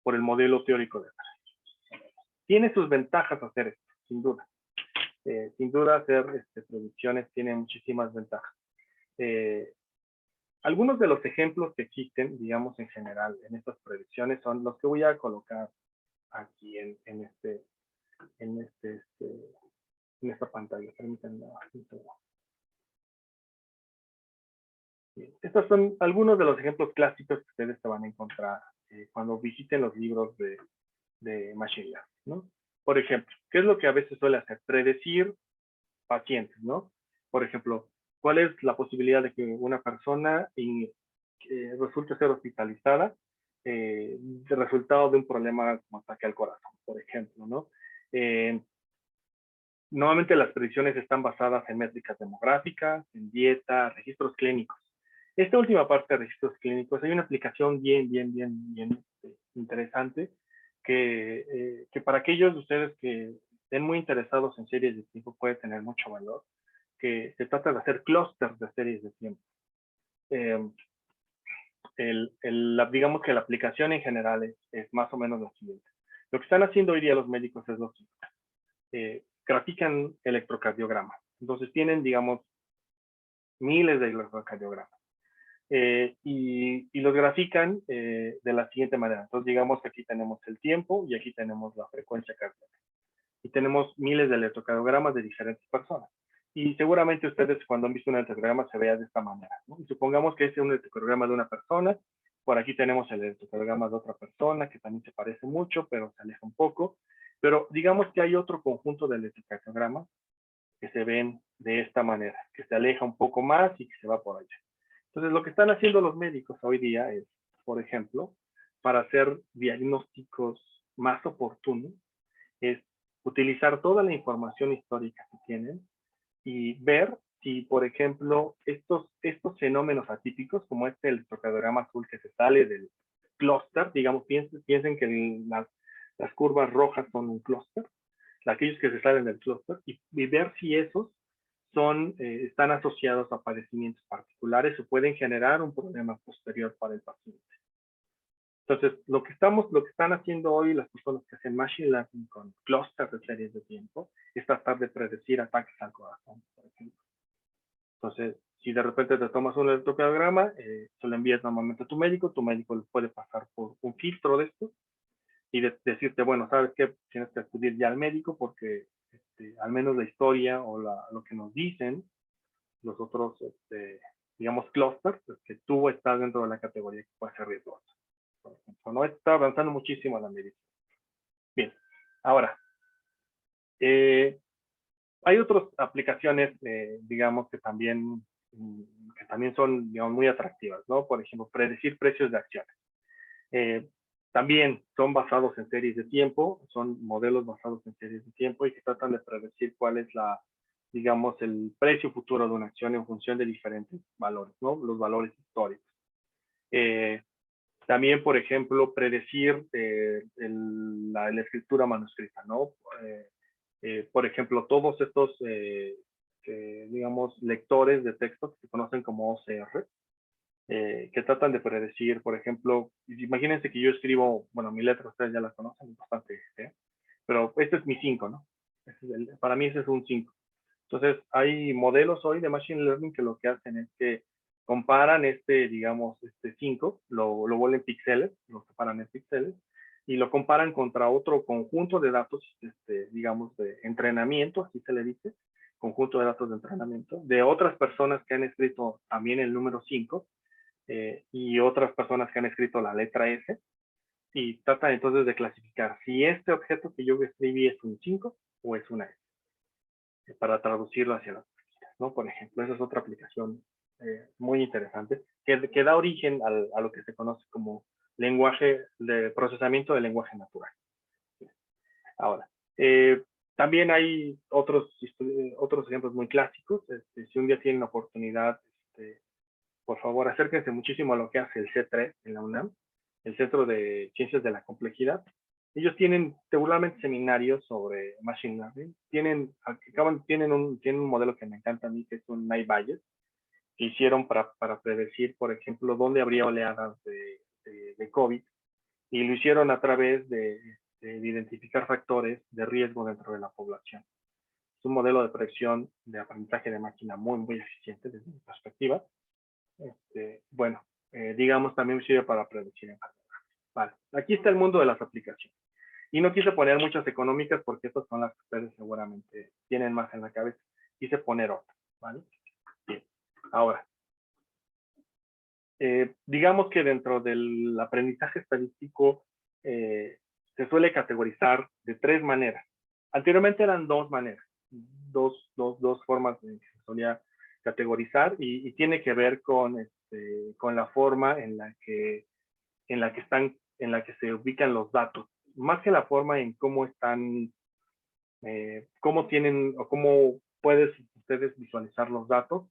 por el modelo teórico de atrás. Tiene sus ventajas hacer esto, sin duda. Sin duda hacer predicciones tiene muchísimas ventajas. Algunos de los ejemplos que existen, digamos en general, en estas predicciones son los que voy a colocar aquí en esta pantalla. Permítanme. Estos son algunos de los ejemplos clásicos que ustedes se van a encontrar cuando visiten los libros de Machine Learning, ¿no? Por ejemplo, ¿qué es lo que a veces suele hacer? Predecir pacientes, ¿no? Por ejemplo, ¿cuál es la posibilidad de que una persona resulte ser hospitalizada de resultado de un problema como ataque al corazón, por ejemplo, ¿no? Normalmente las predicciones están basadas en métricas demográficas, en dieta, registros clínicos. Esta última parte de registros clínicos, hay una aplicación bien interesante que para aquellos de ustedes que estén muy interesados en series de tiempo puede tener mucho valor, que se trata de hacer clústeres de series de tiempo. Digamos que la aplicación en general es más o menos lo siguiente. Lo que están haciendo hoy día los médicos es lo siguiente. Grafican electrocardiogramas. Entonces tienen, digamos, miles de electrocardiogramas. Y los grafican de la siguiente manera. Entonces, digamos que aquí tenemos el tiempo y aquí tenemos la frecuencia cardíaca. Y tenemos miles de electrocardiogramas de diferentes personas. Y seguramente ustedes cuando han visto un electrocardiograma se vea de esta manera, ¿no? Y supongamos que este es un electrocardiograma de una persona. Por aquí tenemos el electrocardiograma de otra persona que también se parece mucho, pero se aleja un poco. Pero digamos que hay otro conjunto de electrocardiogramas que se ven de esta manera, que se aleja un poco más y que se va por allá. Entonces, lo que están haciendo los médicos hoy día es, por ejemplo, para hacer diagnósticos más oportunos, es utilizar toda la información histórica que tienen y ver si, por ejemplo, estos fenómenos atípicos, como este electrocardiograma azul que se sale del clúster, digamos, piensen que las curvas rojas son un clúster, aquellos que se salen del clúster, y ver si esos están asociados a padecimientos particulares o pueden generar un problema posterior para el paciente. Entonces, lo que están haciendo hoy las personas que hacen machine learning con clústeres de series de tiempo es tratar de predecir ataques al corazón, por ejemplo. Entonces, si de repente te tomas un electrocardiograma, se lo envías normalmente a tu médico le puede pasar por un filtro de esto y decirte, bueno, ¿sabes qué? Tienes que acudir ya al médico porque al menos la historia o lo que nos dicen los otros, digamos, clústeres, pues que tú estás dentro de la categoría que puede ser riesgosa. Por ejemplo, no está avanzando muchísimo la medicina. Bien, ahora, hay otras aplicaciones, digamos, que también son, digamos, muy atractivas, ¿no? Por ejemplo, predecir precios de acciones. También son basados en series de tiempo, son modelos basados en series de tiempo y que tratan de predecir cuál es digamos, el precio futuro de una acción en función de diferentes valores, ¿no? Los valores históricos. También, por ejemplo, predecir la escritura manuscrita, ¿no? Por ejemplo, todos estos, digamos, lectores de textos que se conocen como OCR, que tratan de predecir, por ejemplo, imagínense que yo escribo, bueno, mi letra ustedes ya la conocen, bastante, pero este es mi 5, ¿no? Para mí ese es un 5. Entonces, hay modelos hoy de Machine Learning que lo que hacen es que comparan digamos, 5, lo vuelven píxeles, lo separan en píxeles, y lo comparan contra otro conjunto de datos, digamos, de entrenamiento, así se le dice, conjunto de datos de entrenamiento, de otras personas que han escrito también el número 5, y otras personas que han escrito la letra S, y tratan entonces de clasificar si este objeto que yo escribí es un 5 o es una S, para traducirlo hacia las máquinas, ¿no? Por ejemplo, esa es otra aplicación muy interesante que da origen a lo que se conoce como lenguaje de procesamiento de lenguaje natural. Ahora, también hay otros ejemplos muy clásicos. Si un día tienen la oportunidad, por favor, acérquense muchísimo a lo que hace el C3 en la UNAM, el Centro de Ciencias de la Complejidad. Ellos tienen regularmente seminarios sobre Machine Learning. Tienen un modelo que me encanta a mí, que es un Night Bayes, que hicieron para predecir, por ejemplo, dónde habría oleadas de COVID. Y lo hicieron a través de identificar factores de riesgo dentro de la población. Es un modelo de predicción de aprendizaje de máquina muy, muy eficiente desde mi perspectiva. Bueno, digamos, también sirve para predecir enfermedades. Vale, aquí está el mundo de las aplicaciones. Y no quise poner muchas económicas porque estas son las que ustedes seguramente tienen más en la cabeza. Quise poner otras, ¿vale? Bien, ahora, digamos que dentro del aprendizaje estadístico se suele categorizar de 3 maneras. Anteriormente eran 2 maneras, dos formas en que se solía categorizar y tiene que ver con la forma en la que se ubican los datos, más que la forma en cómo están, cómo tienen o cómo puedes ustedes visualizar los datos.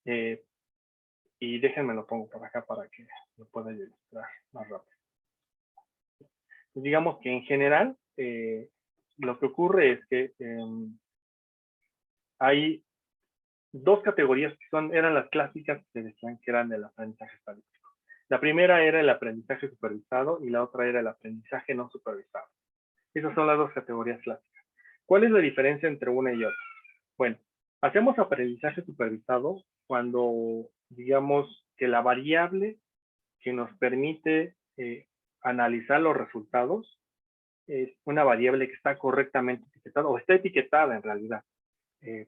Y déjenme lo pongo por acá para que lo pueda ilustrar más rápido. digamos que en general, lo que ocurre es que hay dos categorías que eran las clásicas que se decían que eran del aprendizaje estadístico. La primera era el aprendizaje supervisado y la otra era el aprendizaje no supervisado. Esas son las dos categorías clásicas. ¿Cuál es la diferencia entre una y otra? Bueno, hacemos aprendizaje supervisado cuando, digamos, que la variable que nos permite analizar los resultados es una variable que está correctamente etiquetada o está etiquetada en realidad.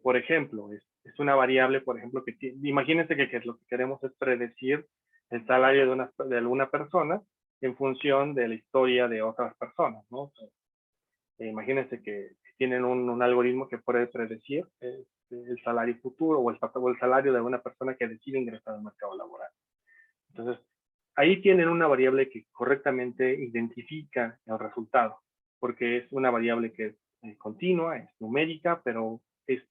Por ejemplo, es una variable, por ejemplo, que imagínense que lo que queremos es predecir el salario de alguna persona en función de la historia de otras personas, ¿no? Imagínense que tienen un algoritmo que puede predecir el salario futuro o el salario de una persona que decide ingresar al mercado laboral. Entonces, ahí tienen una variable que correctamente identifica el resultado, porque es una variable que es continua, es numérica, pero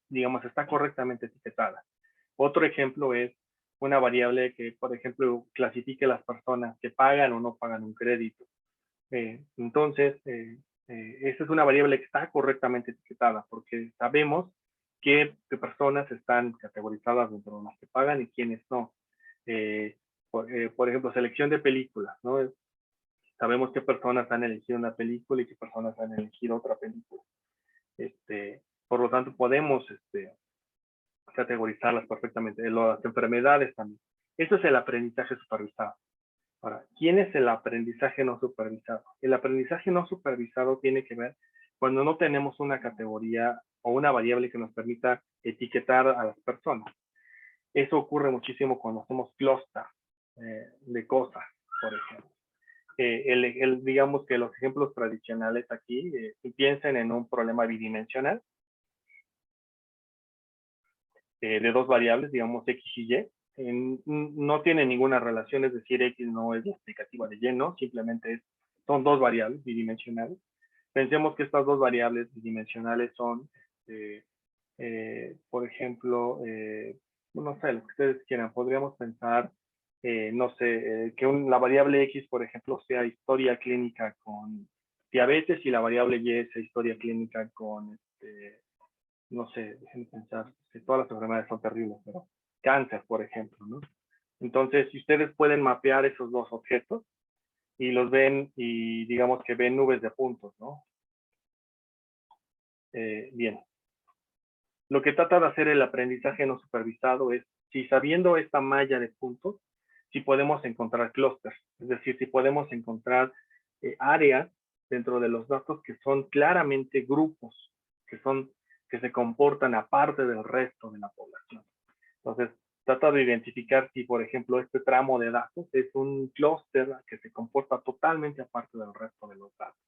digamos, está correctamente etiquetada. Otro ejemplo es una variable que, por ejemplo, clasifique las personas que pagan o no pagan un crédito. Entonces, esa es una variable que está correctamente etiquetada, porque sabemos qué personas están categorizadas dentro de las que pagan y quiénes no. Por ejemplo, selección de películas, ¿no? Sabemos qué personas han elegido una película y qué personas han elegido otra película. Por lo tanto, podemos categorizarlas perfectamente. Las enfermedades también. Eso es el aprendizaje supervisado. Ahora, ¿quién es el aprendizaje no supervisado? El aprendizaje no supervisado tiene que ver cuando no tenemos una categoría o una variable que nos permita etiquetar a las personas. Eso ocurre muchísimo cuando hacemos clúster de cosas, por ejemplo. Digamos que los ejemplos tradicionales aquí, piensen en un problema bidimensional de dos variables, digamos X y Y. No tiene ninguna relación, es decir, X no es la explicativa de Y, ¿no? Simplemente son dos variables bidimensionales. Pensemos que estas dos variables bidimensionales son, por ejemplo, no sé, lo que ustedes quieran. Podríamos pensar, no sé, que la variable X, por ejemplo, sea historia clínica con diabetes y la variable Y sea historia clínica con, no sé, déjenme pensar, que todas las enfermedades son terribles, pero cáncer, por ejemplo, ¿no? Entonces, si ustedes pueden mapear esos dos objetos y los ven y digamos que ven nubes de puntos, ¿no? Bien. Lo que trata de hacer el aprendizaje no supervisado es, si sabiendo esta malla de puntos, si podemos encontrar clústeres, es decir, si podemos encontrar áreas dentro de los datos que son claramente grupos, que se comportan aparte del resto de la población. Entonces, trata de identificar si, por ejemplo, este tramo de datos es un clúster que se comporta totalmente aparte del resto de los datos.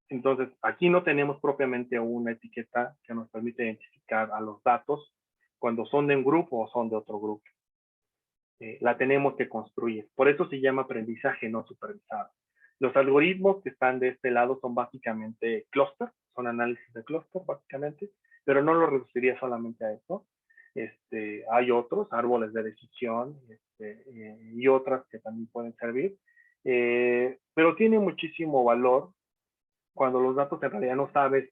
Entonces, aquí no tenemos propiamente una etiqueta que nos permite identificar a los datos cuando son de un grupo o son de otro grupo. La tenemos que construir. Por eso se llama aprendizaje no supervisado. Los algoritmos que están de este lado son básicamente clúster, son análisis de clúster básicamente, pero no lo reduciría solamente a eso. Hay otros, árboles de decisión y otras que también pueden servir, pero tiene muchísimo valor cuando los datos en realidad no sabes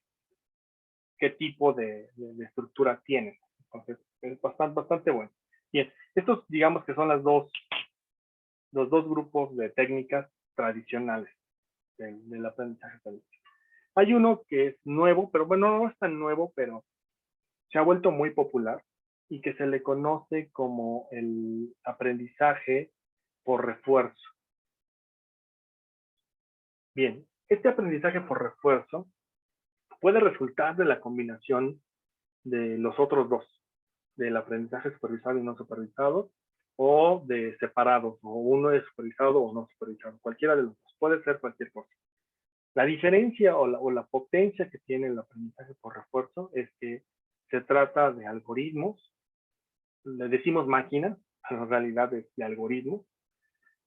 qué tipo de estructura tienen. Entonces, es bastante bueno. Bien, estos digamos que son los dos grupos de técnicas tradicionales del aprendizaje estadístico. Hay uno que es nuevo, pero bueno, no es tan nuevo, pero se ha vuelto muy popular y que se le conoce como el aprendizaje por refuerzo. Bien, este aprendizaje por refuerzo puede resultar de la combinación de los otros dos, del aprendizaje supervisado y no supervisado, o de separados, o uno es supervisado o no supervisado, cualquiera de los dos, puede ser cualquier cosa. La diferencia o la potencia que tiene el aprendizaje por refuerzo es que se trata de algoritmos, le decimos máquinas, pero en realidad es de algoritmos,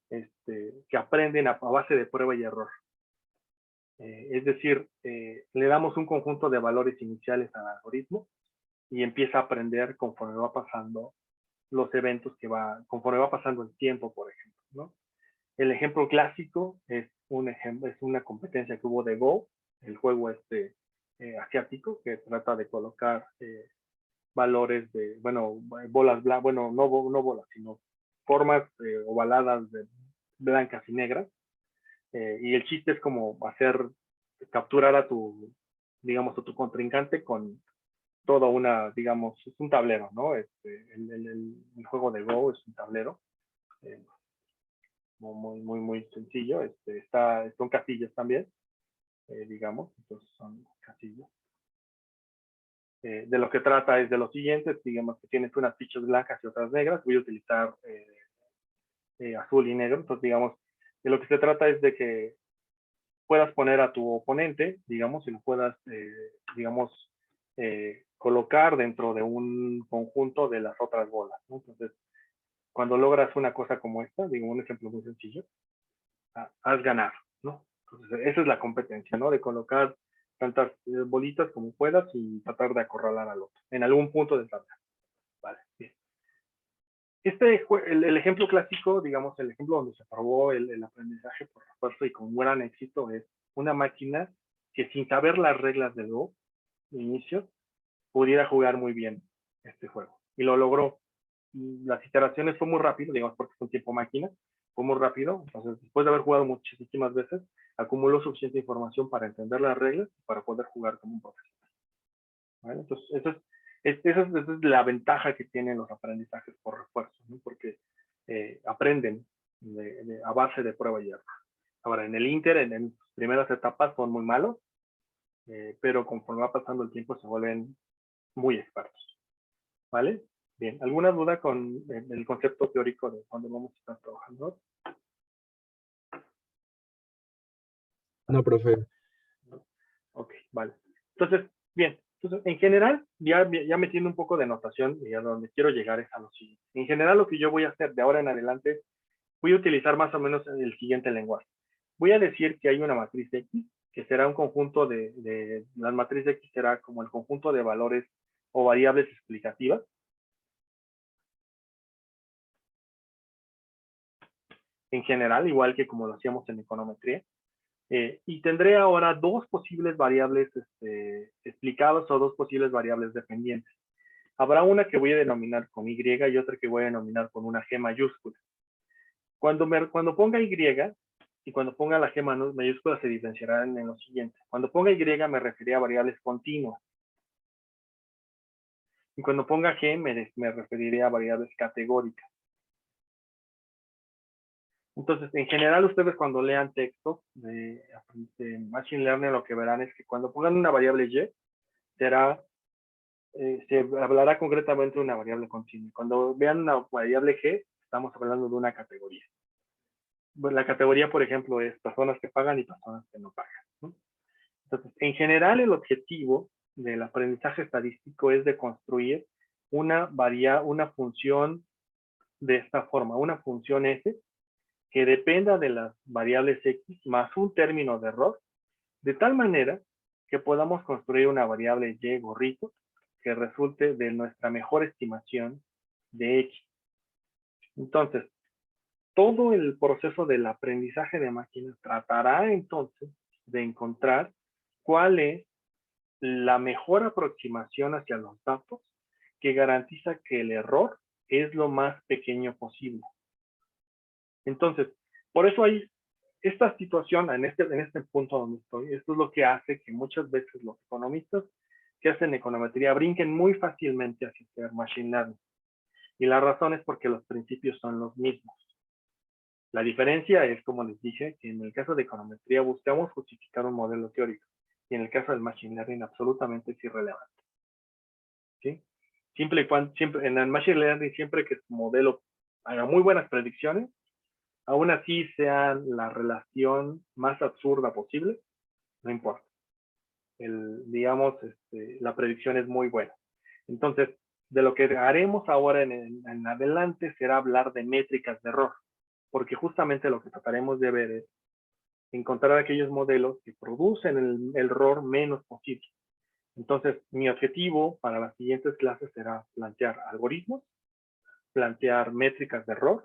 que aprenden a base de prueba y error. Es decir, le damos un conjunto de valores iniciales al algoritmo y empieza a aprender conforme va pasando los eventos conforme va pasando el tiempo, por ejemplo, ¿no? El ejemplo clásico es un ejemplo, es una competencia que hubo de Go, el juego asiático, que trata de colocar valores de, bueno, bolas blancas, bueno, no bolas, sino formas ovaladas de blancas y negras. Y el chiste es como capturar a tu, digamos, a tu contrincante con toda una, digamos, es un tablero, ¿no? El juego de Go es un tablero muy sencillo. Son casillas también, digamos, entonces son casillas. De lo que trata es de lo siguiente, digamos que tienes unas fichas blancas y otras negras, voy a utilizar azul y negro, entonces digamos, de lo que se trata es de que puedas poner a tu oponente, digamos, y lo puedas, digamos, colocar dentro de un conjunto de las otras bolas, ¿no? Entonces, cuando logras una cosa como esta, digo, un ejemplo muy sencillo, has ganado, ¿no? Entonces, esa es la competencia, ¿no? De colocar tantas bolitas como puedas y tratar de acorralar al otro en algún punto del tablero. Vale, bien. El ejemplo clásico, digamos, el ejemplo donde se probó el aprendizaje por refuerzo y con gran éxito es una máquina que sin saber las reglas del Go de inicio pudiera jugar muy bien este juego. Y lo logró. Las iteraciones fue muy rápido, digamos, porque es un tiempo máquina, fue muy rápido. Entonces, después de haber jugado muchísimas veces, acumuló suficiente información para entender las reglas y para poder jugar como un profesional. ¿Vale? Entonces, esa es la ventaja que tienen los aprendizajes por refuerzo, ¿no? Porque aprenden a base de prueba y error. Ahora, en el Inter, en sus primeras etapas son muy malos, pero conforme va pasando el tiempo se vuelven muy expertos. ¿Vale? Bien, ¿alguna duda con el concepto teórico de cuando vamos a estar trabajando? No, profe. Ok, vale. Entonces, bien, entonces, en general, ya metiendo un poco de notación y a donde quiero llegar es a lo siguiente. En general, lo que yo voy a hacer de ahora en adelante, voy a utilizar más o menos el siguiente lenguaje. Voy a decir que hay una matriz X, que será un conjunto la matriz X será como el conjunto de valores o variables explicativas. En general, igual que como lo hacíamos en econometría. Y tendré ahora dos posibles variables explicadas o dos posibles variables dependientes. Habrá una que voy a denominar con Y y otra que voy a denominar con una G mayúscula. Cuando ponga Y y cuando ponga la G mayúscula se diferenciarán en lo siguiente. Cuando ponga Y me referiré a variables continuas. Y cuando ponga G me referiré a variables categóricas. Entonces, en general, ustedes cuando lean textos de Machine Learning, lo que verán es que cuando pongan una variable Y, se hablará concretamente de una variable continua. Cuando vean una variable G, estamos hablando de una categoría. Bueno, la categoría, por ejemplo, es personas que pagan y personas que no pagan, ¿no? Entonces, en general, el objetivo del aprendizaje estadístico es de construir una función de esta forma, una función F que dependa de las variables X más un término de error, de tal manera que podamos construir una variable Y gorrito que resulte de nuestra mejor estimación de X. Entonces, todo el proceso del aprendizaje de máquinas tratará entonces de encontrar cuál es la mejor aproximación hacia los datos que garantiza que el error es lo más pequeño posible. Entonces, por eso hay esta situación en este punto donde estoy. Esto es lo que hace que muchas veces los economistas que hacen econometría brinquen muy fácilmente hacia hacer machine learning. Y la razón es porque los principios son los mismos. La diferencia es, como les dije, que en el caso de econometría buscamos justificar un modelo teórico y en el caso del machine learning absolutamente es irrelevante. ¿Sí? Siempre en el machine learning, siempre que su modelo haga muy buenas predicciones, aún así sea la relación más absurda posible, no importa. Digamos, la predicción es muy buena. Entonces, de lo que haremos ahora en adelante será hablar de métricas de error, porque justamente lo que trataremos de ver es encontrar aquellos modelos que producen el error menos posible. Entonces, mi objetivo para las siguientes clases será plantear algoritmos, plantear métricas de error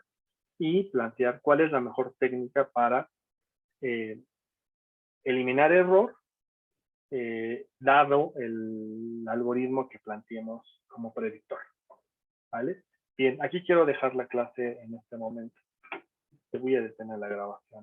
y plantear cuál es la mejor técnica para eliminar error dado el algoritmo que planteemos como predictor. ¿Vale? Bien, aquí quiero dejar la clase en este momento. Te voy a detener la grabación.